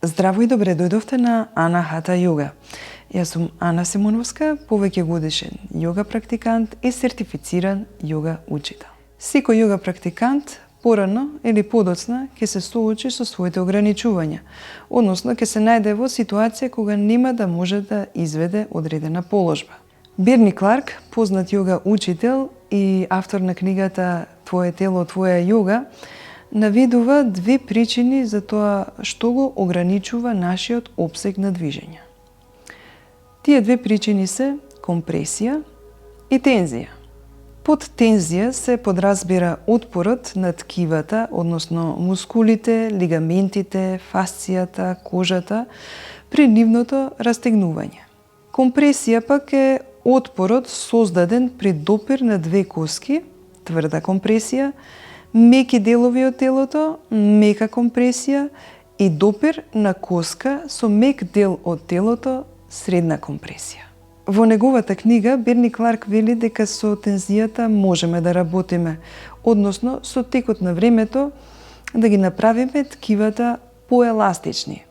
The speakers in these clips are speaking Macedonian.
Здраво и добре дојдовте на Анахата Йога. Јас сум Ана Симоновска, повеќе годишен йога практикант и сертифициран йога учител. Секој йога практикант порано или подоцна ќе се соочи со своите ограничувања, односно ќе се најде во ситуација кога нема да може да изведе одредена положба. Берни Кларк, познат йога учител и автор на книгата Твое тело, твоја йога, наведува две причини за тоа што го ограничува нашиот опсег на движење. Тие две причини се компресија и тензија. Под тензија се подразбира отпорот на ткивата, односно мускулите, лигаментите, фасцијата, кожата при нивното растегнување. Компресија пак е отпорот создаден при допир на две коски, тврда компресија, меки делови од телото, мека компресија и допир на коска со мек дел од телото, средна компресија. Во неговата книга Берни Кларк вели дека со тензијата можеме да работиме, односно со текот на времето да ги направиме ткивата поеластични.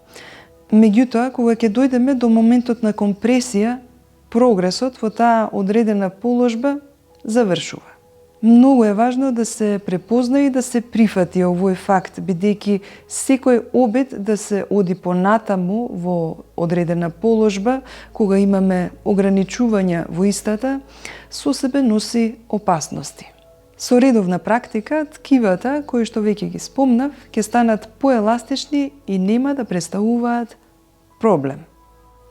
Меѓутоа, кога ќе дојдеме до моментот на компресија, прогресот во таа одредена положба завршува. Многу е важно да се препозна и да се прифати овој факт, бидејќи секој обид да се оди понатаму во одредена положба, кога имаме ограничувања во истата, со себе носи опасности. Со редовна практика, ткивата, кои што веќе ги спомнав, ќе станат поеластични и нема да представуваат проблем.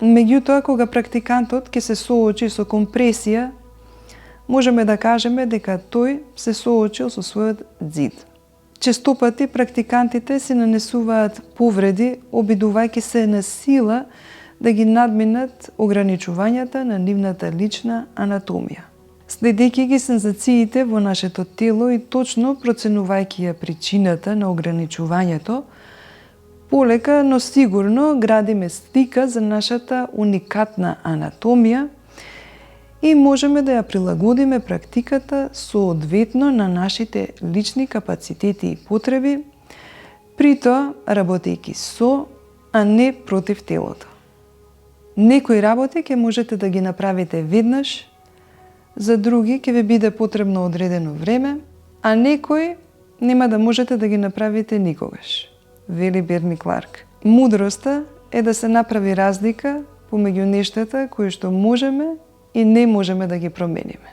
Меѓутоа, кога практикантот ќе се соочи со компресија, можеме да кажеме дека тој се соочил со својот ѕид. Честопати практикантите се нанесуваат повреди, обидувајќи се на сила да ги надминат ограничувањата на нивната лична анатомија. Следејќи ги сензациите во нашето тело и точно проценувајќи ја причината на ограничувањето, полека, но сигурно градиме слика за нашата уникатна анатомија и можеме да ја прилагодиме практиката соодветно на нашите лични капацитети и потреби, при тоа работејќи со, а не против телото. Некои работи ќе можете да ги направите веднаш, за други ќе ви биде потребно одредено време, а некои нема да можете да ги направите никогаш, вели Берни Кларк. Мудроста е да се направи разлика помеѓу нештата кои што можеме и не можеме да ги промениме.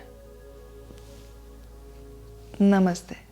Намасте.